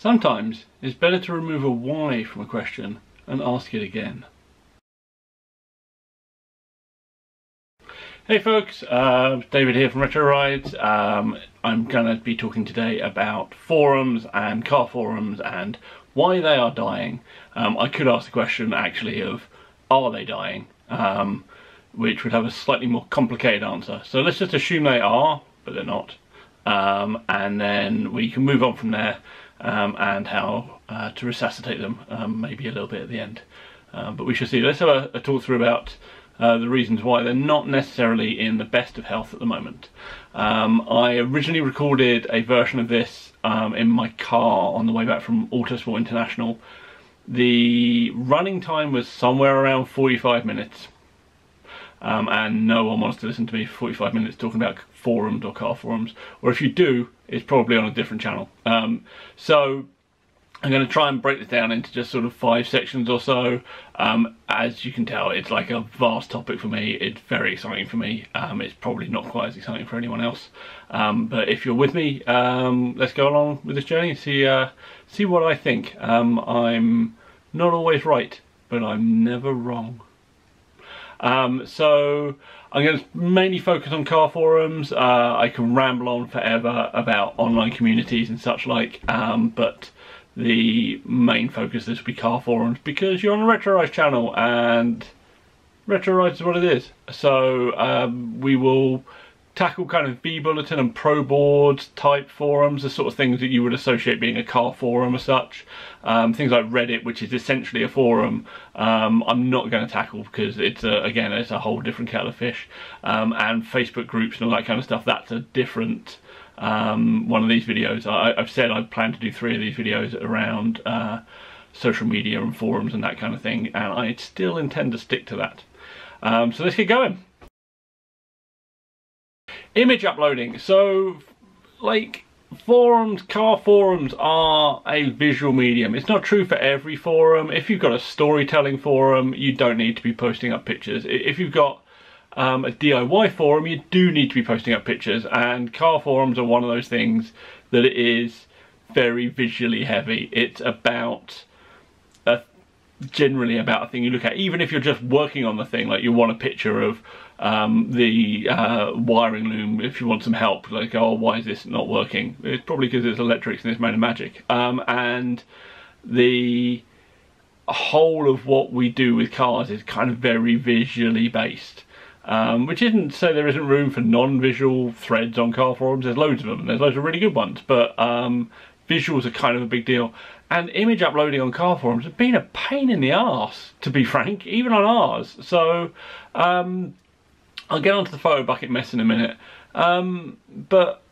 Sometimes it's better to remove a why from a question and ask it again. Hey folks, David here from Retro Rides. I'm going to be talking today about forums and car forums and why they are dying. I could ask the question actually of, are they dying? Which would have a slightly more complicated answer. So let's just assume they are, but they're not. And then we can move on from there and how to resuscitate them, maybe a little bit at the end. But we shall see. Let's have a talk through about the reasons why they're not necessarily in the best of health at the moment. I originally recorded a version of this in my car on the way back from Autosport International. The running time was somewhere around 45 minutes. And no one wants to listen to me for 45 minutes talking about forums or car forums, or if you do, it's probably on a different channel. So I'm going to try and break this down into just sort of 5 sections or so. As you can tell, it's like a vast topic for me. It's very exciting for me. It's probably not quite as exciting for anyone else. But if you're with me, let's go along with this journey and see what I think. I'm not always right, but I'm never wrong. So I'm going to mainly focus on car forums. I can ramble on forever about online communities and such like, but the main focus this will be car forums because you're on a Retro Rides channel and Retro Rides is what it is. So we will tackle kind of B-Bulletin and Pro Boards type forums, the sort of things that you would associate being a car forum as such. Things like Reddit, which is essentially a forum, I'm not going to tackle because it's again, it's a whole different kettle of fish. And Facebook groups and all that kind of stuff, that's a different one of these videos. I've said I plan to do 3 of these videos around social media and forums and that kind of thing, and I still intend to stick to that. So let's get going. Image uploading. So, like, forums, car forums are a visual medium. It's not true for every forum. If you've got a storytelling forum, you don't need to be posting up pictures. If you've got a DIY forum, you do need to be posting up pictures, and car forums are one of those things that it is very visually heavy. It's about generally about a thing you look at, even if you're just working on the thing, like you want a picture of the wiring loom if you want some help, like, oh, why is this not working? It's probably because it's electrics and it's made of magic. And the whole of what we do with cars is kind of very visually based, which isn't to say there isn't room for non-visual threads on car forums. There's loads of them and there's loads of really good ones, but visuals are kind of a big deal. And image uploading on car forums has been a pain in the arse, to be frank, even on ours. So I'll get onto the photo bucket mess in a minute. But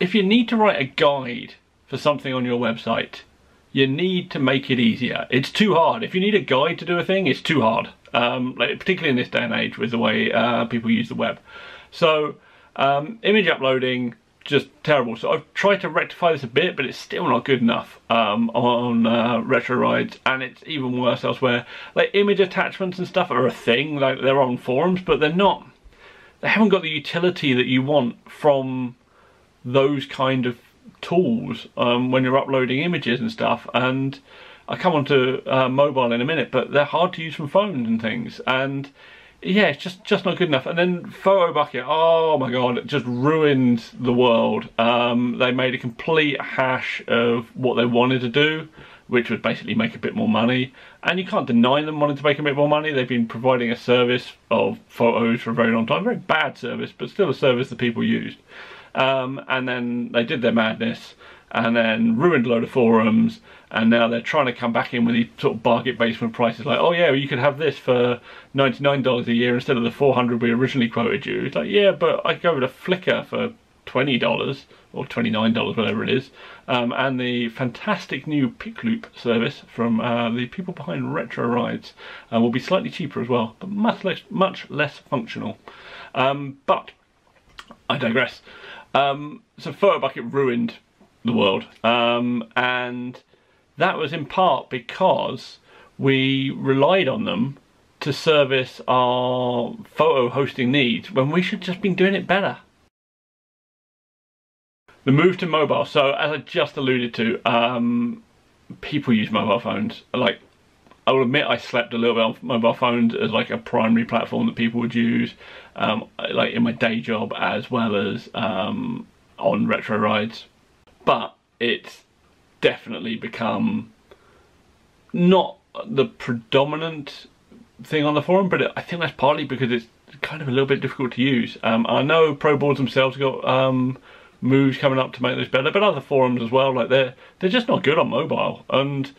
if you need to write a guide for something on your website, you need to make it easier. It's too hard. If you need a guide to do a thing, it's too hard. Like, particularly in this day and age with the way people use the web. So image uploading, just terrible. So I've tried to rectify this a bit, but it's still not good enough on Retro Rides, and it's even worse elsewhere. Like, image attachments and stuff are a thing, like they're on forums, but they're not. They haven't got the utility that you want from those kind of tools when you're uploading images and stuff. And I'll come on to mobile in a minute, but they're hard to use from phones and things. And yeah, it's just not good enough. And then Photo Bucket, oh my god, it just ruined the world. They made a complete hash of what they wanted to do, which was basically make a bit more money. And you can't deny them wanting to make a bit more money. They've been providing a service of photos for a very long time. Very bad service, but still a service that people used. And then they did their madness and then ruined a load of forums, and now they're trying to come back in with these sort of bargain basement prices, like, oh yeah, well, you could have this for $99 a year instead of the $400 we originally quoted you. It's like, yeah, but I could go with a Flickr for $20 or $29, whatever it is, and the fantastic new Pick Loop service from the people behind Retro Rides will be slightly cheaper as well, but much less functional. But I digress. So Photo Bucket ruined the world, and that was in part because we relied on them to service our photo hosting needs when we should just been doing it better. The move to mobile. So as I just alluded to, people use mobile phones. Like, I will admit I slept a little bit on mobile phones as like a primary platform that people would use, like in my day job as well as on retro rides. But it's definitely become not the predominant thing on the forum, but I think that's partly because it's kind of a little bit difficult to use. I know Pro Boards themselves got moves coming up to make this better, but other forums as well, like they're just not good on mobile, and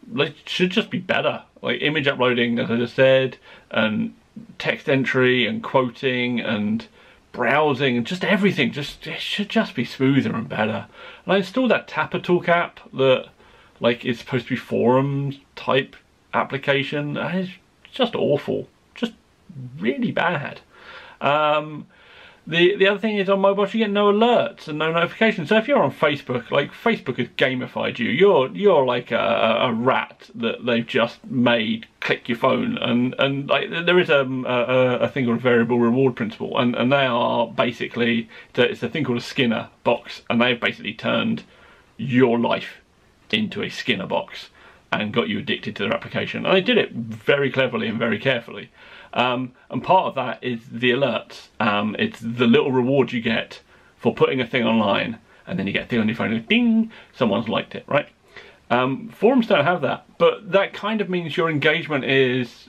they should just be better. Like image uploading, as I just said, and text entry and quoting and browsing and just everything, it should just be smoother and better. And I installed that Tapper Talk app that like is supposed to be forums type application, and it's just awful, just really bad. The other thing is on mobile you get no alerts and no notifications. So if you're on Facebook, like Facebook has gamified you. You're like a rat that they've just made click your phone, and like there is a thing called variable reward principle, and they are basically, it's a thing called a Skinner box, and they've basically turned your life into a Skinner box and got you addicted to their application. And they did it very cleverly and very carefully. And part of that is the alerts. It's the little reward you get for putting a thing online, and then you get a thing on your phone and ding, someone's liked it, right? Forums don't have that, but that kind of means your engagement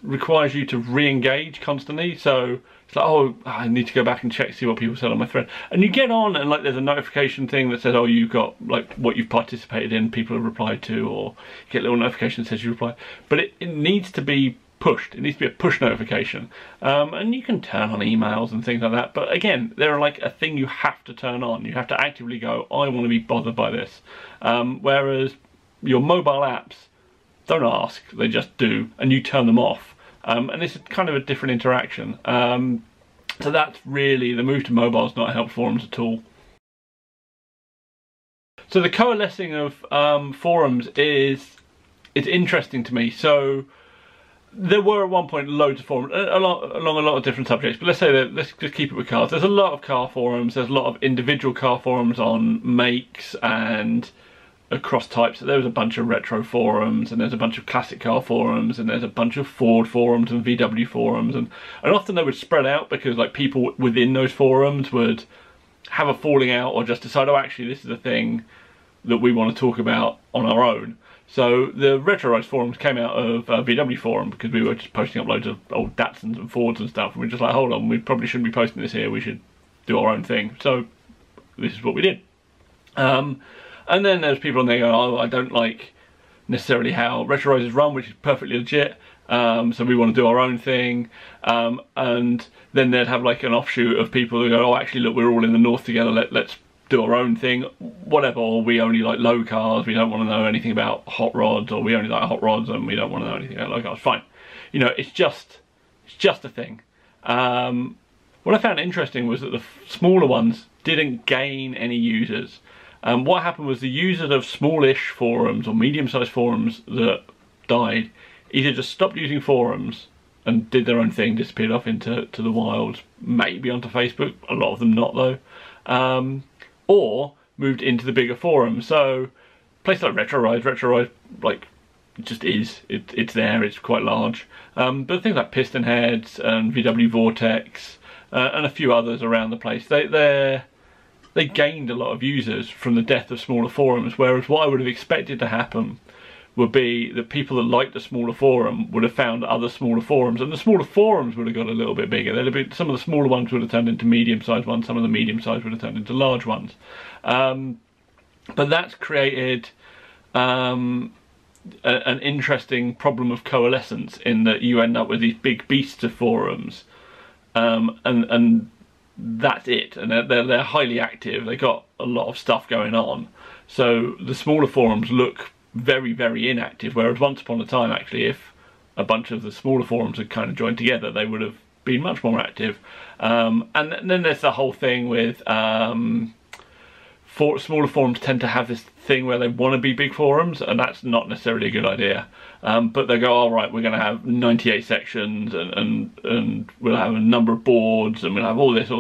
requires you to re-engage constantly. So it's like, oh, I need to go back and check, see what people said on my thread. And you get on and like there's a notification thing that says, oh, you've got like what you've participated in, people have replied to, or you get a little notification that says you replied. But it needs to be pushed. It needs to be a push notification, and you can turn on emails and things like that, but again, they're like a thing you have to turn on. You have to actively go, I want to be bothered by this, whereas your mobile apps don't ask, they just do, and you turn them off, and it's kind of a different interaction. So that's really, the move to mobile has not helped forums at all. So the coalescing of forums it's interesting to me. So there were at one point loads of forums along a lot of different subjects, but let's just keep it with cars. There's a lot of car forums, there's a lot of individual car forums on makes and across types. So there was a bunch of retro forums, and there's a bunch of classic car forums, and there's a bunch of Ford forums and VW forums, and often they would spread out because like people within those forums would have a falling out or just decide, oh actually this is a thing that we want to talk about on our own. So the Retro Rides forums came out of VW forum because we were just posting up loads of old Datsuns and Fords and stuff, and we're just like, hold on, we probably shouldn't be posting this here, we should do our own thing. So this is what we did. And then there's people on there going, oh, I don't like necessarily how Retro Rides is run, which is perfectly legit, so we want to do our own thing. And then they'd have like an offshoot of people who go, oh actually look, we're all in the north together, let's do our own thing, whatever, or we only like low cars, we don't want to know anything about hot rods, or we only like hot rods and we don't want to know anything about low cars. Fine, you know, it's just a thing. What I found interesting was that the smaller ones didn't gain any users. What happened was the users of smallish forums or medium-sized forums that died either just stopped using forums and did their own thing, disappeared off into the wilds, maybe onto Facebook, a lot of them not though, or moved into the bigger forums. So places like Retro Rides like it just is, it's there, it's quite large. But things like Piston Heads and VW Vortex and a few others around the place, they gained a lot of users from the death of smaller forums, whereas what I would have expected to happen would be that people that liked the smaller forum would have found other smaller forums, and the smaller forums would have got a little bit bigger. Some of the smaller ones would have turned into medium-sized ones, some of the medium-sized would have turned into large ones. But that's created an interesting problem of coalescence, in that you end up with these big beasts of forums, and that's it, and they're highly active, they got a lot of stuff going on. So the smaller forums look very, very inactive, whereas once upon a time, actually, if a bunch of the smaller forums had kind of joined together, they would have been much more active. And then there's the whole thing with smaller forums tend to have this thing where they want to be big forums, and that's not necessarily a good idea. But they go, all right, we're going to have 98 sections, and we'll have a number of boards, and we'll have all this.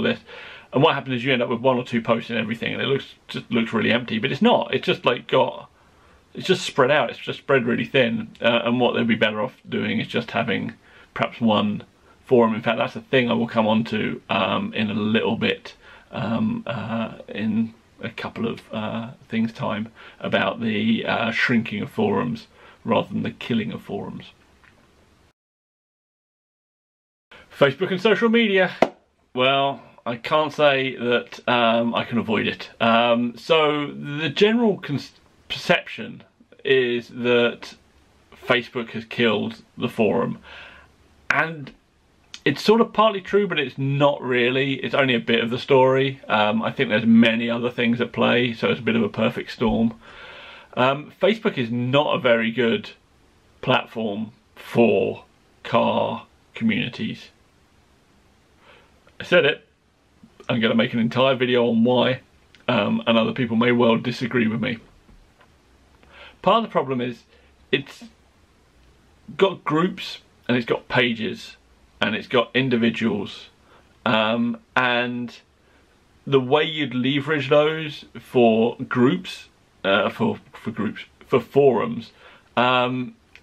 And what happens is you end up with 1 or 2 posts and everything, and it just looks really empty. But it's not. It's just like it's just spread out. It's just spread really thin. And what they'd be better off doing is just having perhaps one forum. In fact, that's a thing I will come on to in a little bit, in a couple of things time, about the shrinking of forums rather than the killing of forums. Facebook and social media. Well, I can't say that I can avoid it. So the general perception is that Facebook has killed the forum, and it's sort of partly true, but it's not really. It's only a bit of the story. I think there's many other things at play, so it's a bit of a perfect storm. Facebook is not a very good platform for car communities. I said it. I'm going to make an entire video on why, and other people may well disagree with me. Part of the problem is it's got groups and it's got pages and it's got individuals, and the way you'd leverage those for groups, for forums,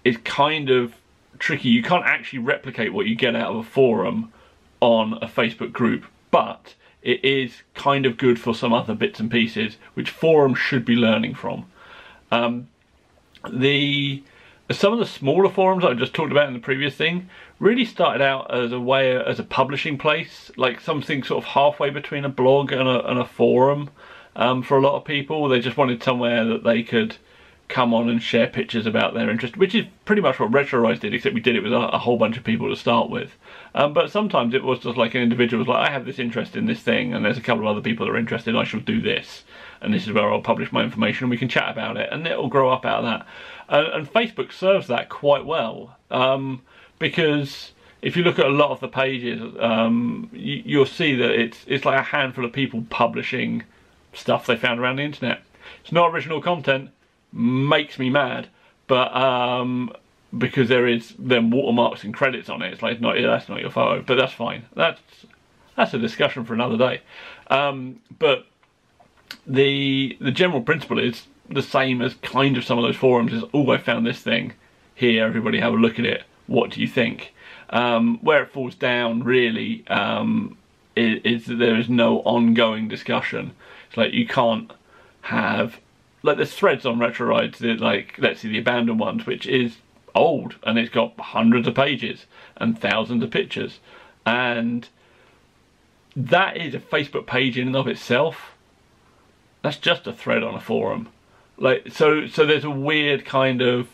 is kind of tricky. You can't actually replicate what you get out of a forum on a Facebook group, but it is kind of good for some other bits and pieces which forums should be learning from. Some of the smaller forums that I just talked about in the previous thing really started out as a publishing place, like something sort of halfway between a blog and a forum. For a lot of people, they just wanted somewhere that they could come on and share pictures about their interest, which is pretty much what RetroRise did, except we did it with a whole bunch of people to start with. But sometimes it was just like an individual was like, I have this interest in this thing, and there's a couple of other people that are interested, I shall do this, and this is where I'll publish my information and we can chat about it, and it'll grow up out of that. And Facebook serves that quite well, because if you look at a lot of the pages, you'll see that it's like a handful of people publishing stuff they found around the internet. It's not original content, makes me mad, but because there is then watermarks and credits on it, it's like, that's not your photo, but that's fine. That's a discussion for another day. But the general principle is the same as kind of some of those forums. Is, oh, I found this thing here, everybody have a look at it, what do you think? Where it falls down really is that there is no ongoing discussion. It's like you can't have, like, there's threads on RetroRide, like, let's see, the abandoned ones, which is old and it's got hundreds of pages and thousands of pictures, and that is a Facebook page in and of itself. That's just a thread on a forum. Like, so there's a weird kind of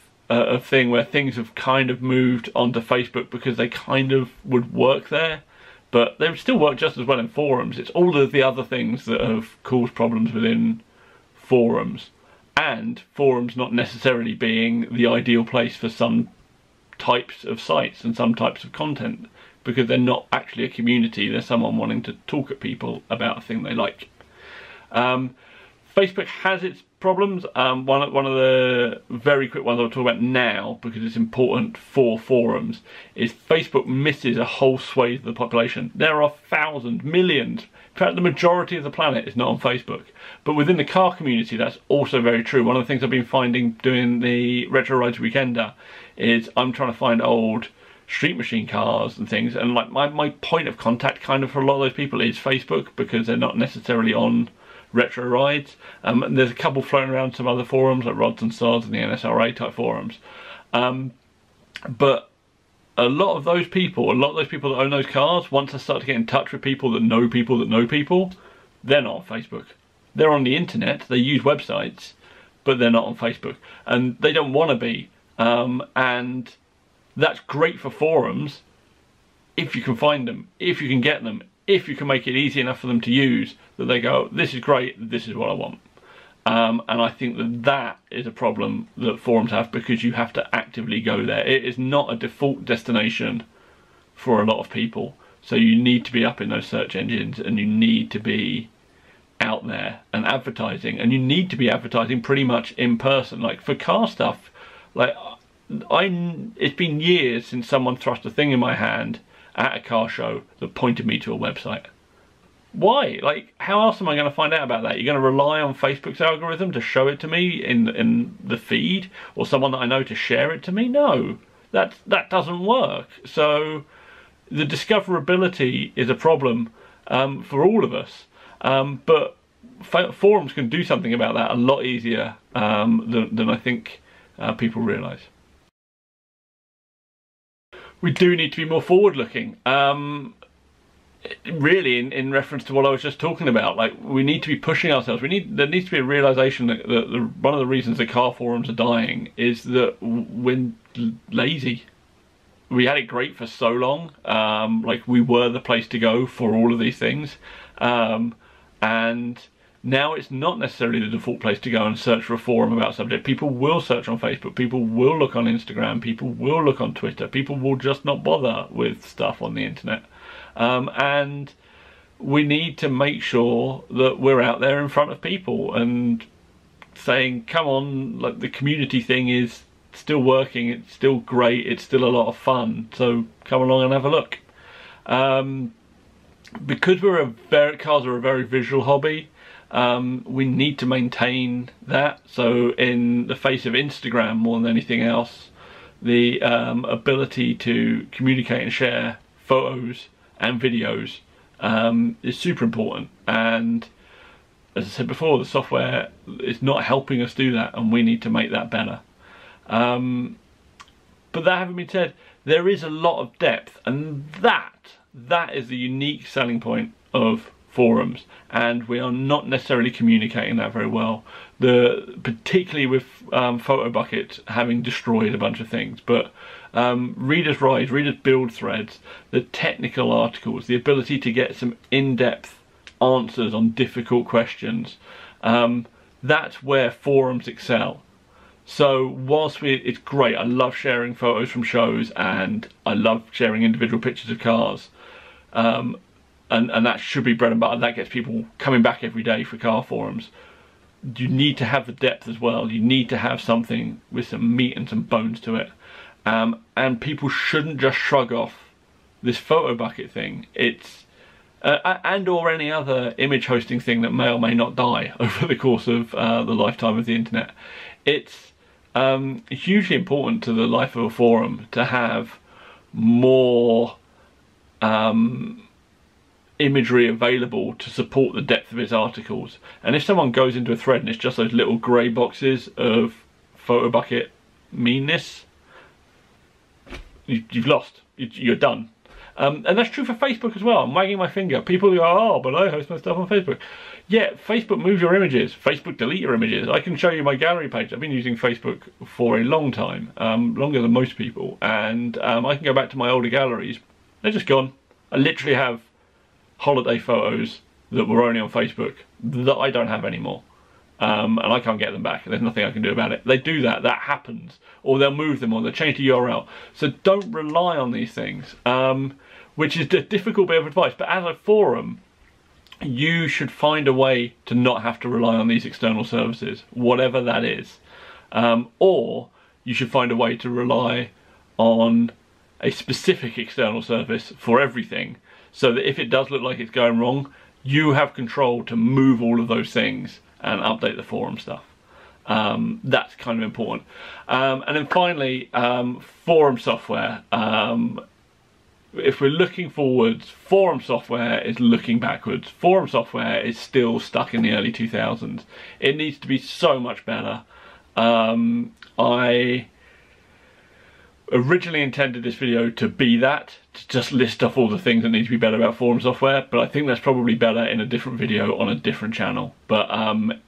thing where things have kind of moved onto Facebook because they kind of would work there, but they would still work just as well in forums. It's all of the other things that have caused problems within forums, and forums not necessarily being the ideal place for some types of sites and some types of content, because they're not actually a community, they're someone wanting to talk at people about a thing they like. Facebook has its problems. One of the very quick ones I'll talk about now, because it's important for forums, is Facebook misses a whole swathe of the population. There are thousands, millions, in fact the majority of the planet is not on Facebook. But within the car community that's also very true. One of the things I've been finding doing the Retro Rides Weekender is I'm trying to find old street machine cars and things, and like my point of contact kind of for a lot of those people is Facebook, because they're not necessarily on Retro Rides. There's a couple floating around some other forums like Rods and Sods and the NSRA type forums, but a lot of those people that own those cars, once they start to get in touch with people that know people, they're not on Facebook. They're on the internet, they use websites, but they're not on Facebook, and they don't want to be. And that's great for forums if you can find them, if you can get them, if you can make it easy enough for them to use, that they go, this is great, this is what I want. And I think that is a problem that forums have, because you have to actively go there. It is not a default destination for a lot of people, so you need to be up in those search engines, and you need to be out there and advertising, and you need to be advertising pretty much in person. Like for car stuff, like it's been years since someone thrust a thing in my hand at a car show that pointed me to a website. Why? Like, how else am I going to find out about that? You're going to rely on Facebook's algorithm to show it to me in the feed, or someone that I know to share it to me? No, that doesn't work. So the discoverability is a problem for all of us, but forums can do something about that a lot easier than I think people realise. We do need to be more forward-looking. Really, in reference to what I was just talking about, like, we need to be pushing ourselves. There needs to be a realization that one of the reasons the car forums are dying is that we're lazy. We had it great for so long, like we were the place to go for all of these things, and now it's not necessarily the default place to go and search for a forum about a subject. People will search on Facebook, people will look on Instagram, people will look on Twitter, people will just not bother with stuff on the internet. And we need to make sure that we're out there in front of people and saying, come on, like, the community thing is still working, it's still great, it's still a lot of fun, so come along and have a look. Because cars are a very visual hobby, we need to maintain that. So in the face of Instagram more than anything else, the ability to communicate and share photos and videos is super important, and as I said before, the software is not helping us do that, and we need to make that better. But that having been said, there is a lot of depth, and that is the unique selling point of forums, and we are not necessarily communicating that very well. Particularly with PhotoBucket having destroyed a bunch of things, but Reader's Rise, Reader's Build threads, the technical articles, the ability to get some in-depth answers on difficult questions, that's where forums excel. So whilst it's great, I love sharing photos from shows and I love sharing individual pictures of cars, and that should be bread and butter. That gets people coming back every day for car forums. You need to have the depth as well. You need to have something with some meat and some bones to it. And people shouldn't just shrug off this PhotoBucket thing. It's and or any other image hosting thing that may or may not die over the course of the lifetime of the internet. It's hugely important to the life of a forum to have more imagery available to support the depth of its articles. And if someone goes into a thread and it's just those little grey boxes of PhotoBucket meanness, you've lost. You're done. And that's true for Facebook as well. I'm wagging my finger. People go, oh, but I host my stuff on Facebook. Yeah, Facebook moves your images. Facebook delete your images. I can show you my gallery page. I've been using Facebook for a long time, longer than most people, and I can go back to my older galleries. They're just gone. I literally have holiday photos that were only on Facebook that I don't have anymore, and I can't get them back. There's nothing I can do about it. They do that happens, or they'll move them, or they'll change the URL. So don't rely on these things, which is a difficult bit of advice, but as a forum you should find a way to not have to rely on these external services, whatever that is, or you should find a way to rely on a specific external service for everything, so that if it does look like it's going wrong, you have control to move all of those things and update the forum stuff. That's kind of important. And then finally, forum software. If we're looking forwards, forum software is looking backwards. Forum software is still stuck in the early 2000s. It needs to be so much better. I originally intended this video to be that, to just list off all the things that need to be better about forum software, but I think that's probably better in a different video on a different channel. But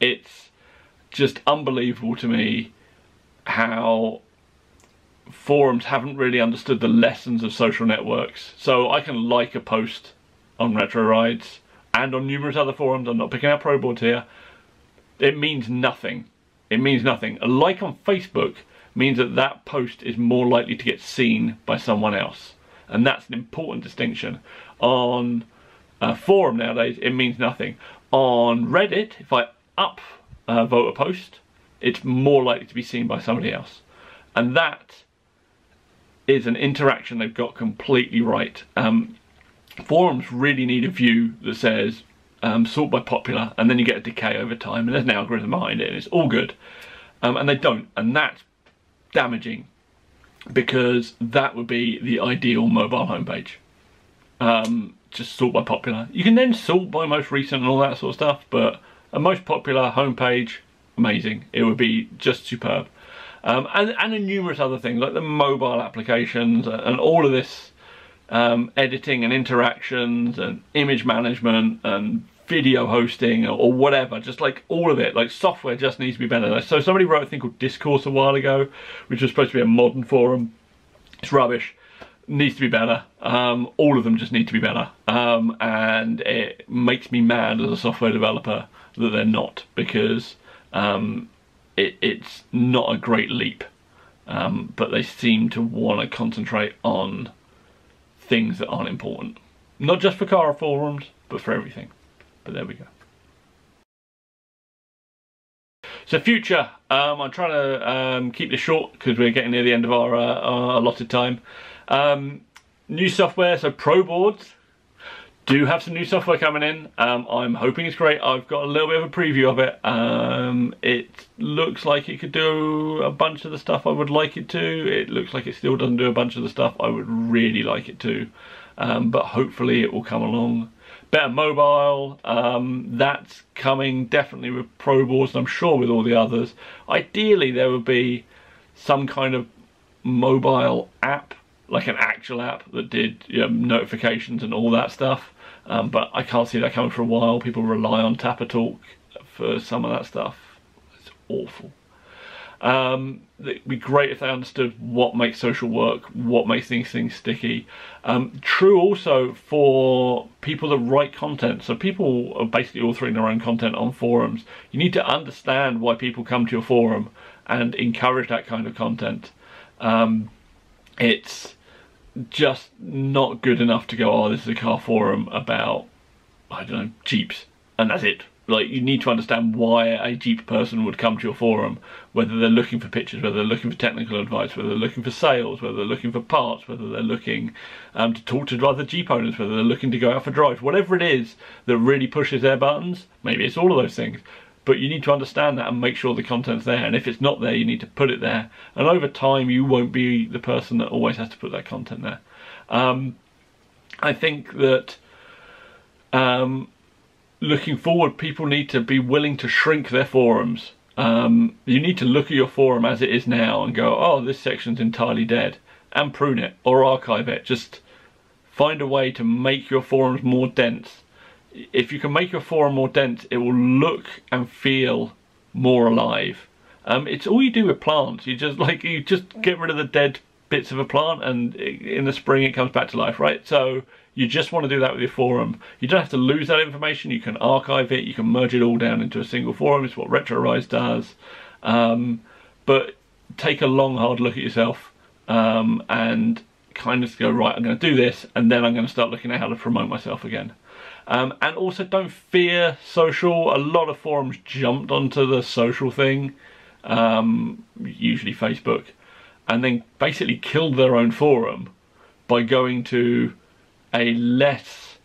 it's just unbelievable to me how forums haven't really understood the lessons of social networks. So I can like a post on Retro Rides and on numerous other forums. I'm not picking out pro boards here. It means nothing. It means nothing. A like on Facebook means that that post is more likely to get seen by someone else, and that's an important distinction. On a forum nowadays, it means nothing. On Reddit, if I vote a post, it's more likely to be seen by somebody else, and that is an interaction they've got completely right. Forums really need a view that says, sort by popular, and then you get a decay over time, and there's an algorithm behind it, and it's all good. And they don't, and that's damaging, because that would be the ideal mobile homepage. Just sort by popular. You can then sort by most recent and all that sort of stuff, but a most popular homepage, amazing. It would be just superb. And numerous other things like the mobile applications and all of this editing and interactions and image management and video hosting or whatever, just like all of it, like software just needs to be better. So somebody wrote a thing called Discourse a while ago, which was supposed to be a modern forum. It's rubbish. Needs to be better. All of them just need to be better. And it makes me mad as a software developer that they're not, because it's not a great leap. But they seem to want to concentrate on things that aren't important. Not just for car forums, but for everything. But there we go. So future, I'm trying to keep this short because we're getting near the end of our allotted time. New software, so Pro boards do have some new software coming in. I'm hoping it's great. I've got a little bit of a preview of it. It looks like it could do a bunch of the stuff I would like it to. It looks like it still doesn't do a bunch of the stuff I would really like it to. But hopefully it will come along. Better mobile, that's coming definitely with Pro boards, and I'm sure with all the others. Ideally there would be some kind of mobile app, like an actual app that did notifications and all that stuff, but I can't see that coming for a while. People rely on TapperTalk for some of that stuff. It's awful. It'd be great if they understood what makes social work, what makes these things sticky. True also for people that write content. So people are basically authoring their own content on forums. You need to understand why people come to your forum and encourage that kind of content. It's just not good enough to go, oh, this is a car forum about, I don't know, Jeeps, and that's it. Like, you need to understand why a Jeep person would come to your forum, whether they're looking for pictures, whether they're looking for technical advice, whether they're looking for sales, whether they're looking for parts, whether they're looking to talk to other Jeep owners, whether they're looking to go out for drives, whatever it is that really pushes their buttons. Maybe it's all of those things, but you need to understand that and make sure the content's there, and if it's not there, you need to put it there, and over time you won't be the person that always has to put that content there. I think that looking forward, people need to be willing to shrink their forums. You need to look at your forum as it is now and go, oh, this section's entirely dead, and prune it or archive it. Just find a way to make your forums more dense. If you can make your forum more dense, it will look and feel more alive. It's all you do with plants. You just get rid of the dead bits of a plant, and in the spring it comes back to life, right? So you just want to do that with your forum. You don't have to lose that information. You can archive it. You can merge it all down into a single forum. It's what RetroRise does. But take a long, hard look at yourself and kind of go, right, I'm going to do this, and then I'm going to start looking at how to promote myself again. And also don't fear social. A lot of forums jumped onto the social thing, usually Facebook, and then basically killed their own forum by going to a less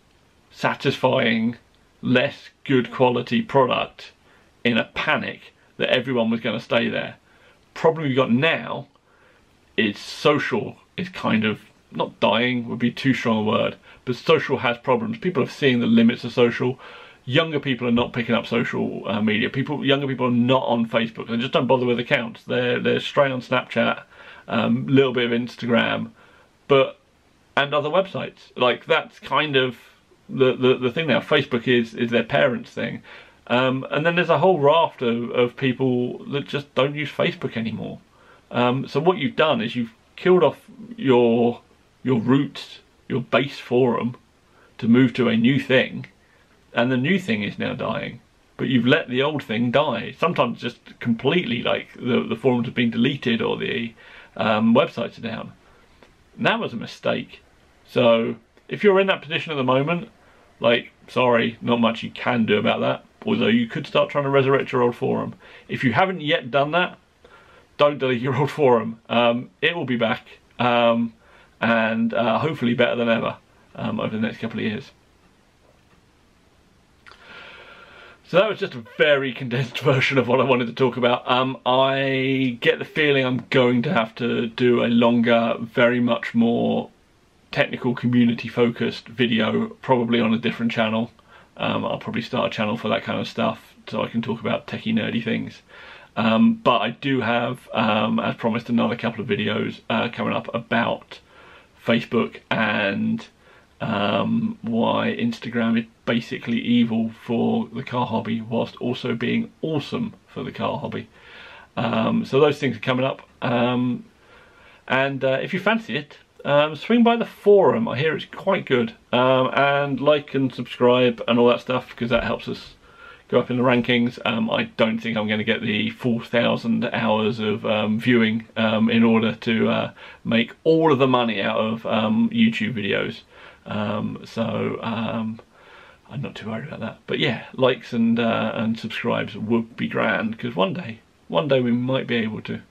satisfying, less good quality product in a panic that everyone was going to stay there. Problem we've got now is social is kind of, not dying would be too strong a word, but social has problems. People are seeing the limits of social. Younger people are not picking up social media. Younger people are not on Facebook. They just don't bother with accounts. They're straight on Snapchat, little bit of Instagram, and other websites. Like, that's kind of the thing now. Facebook is their parents' thing. And then there's a whole raft of people that just don't use Facebook anymore. So what you've done is you've killed off your roots, your base forum, to move to a new thing, and the new thing is now dying. But you've let the old thing die. Sometimes just completely, like the forums have been deleted or the websites are down. And that was a mistake. So if you're in that position at the moment, like, sorry, not much you can do about that. Although you could start trying to resurrect your old forum. If you haven't yet done that, don't delete your old forum. It will be back, and hopefully better than ever over the next couple of years. So that was just a very condensed version of what I wanted to talk about. I get the feeling I'm going to have to do a longer, very much more technical, community focused video, probably on a different channel. I'll probably start a channel for that kind of stuff so I can talk about techie nerdy things. But I do have, as promised, another couple of videos coming up about Facebook and why Instagram is basically evil for the car hobby whilst also being awesome for the car hobby. So those things are coming up, and if you fancy it, swing by the forum. I hear it's quite good, and like and subscribe and all that stuff, because that helps us go up in the rankings. I don't think I'm going to get the 4,000 hours of viewing in order to make all of the money out of YouTube videos. So I'm not too worried about that. But yeah, likes and subscribes would be grand, because one day we might be able to.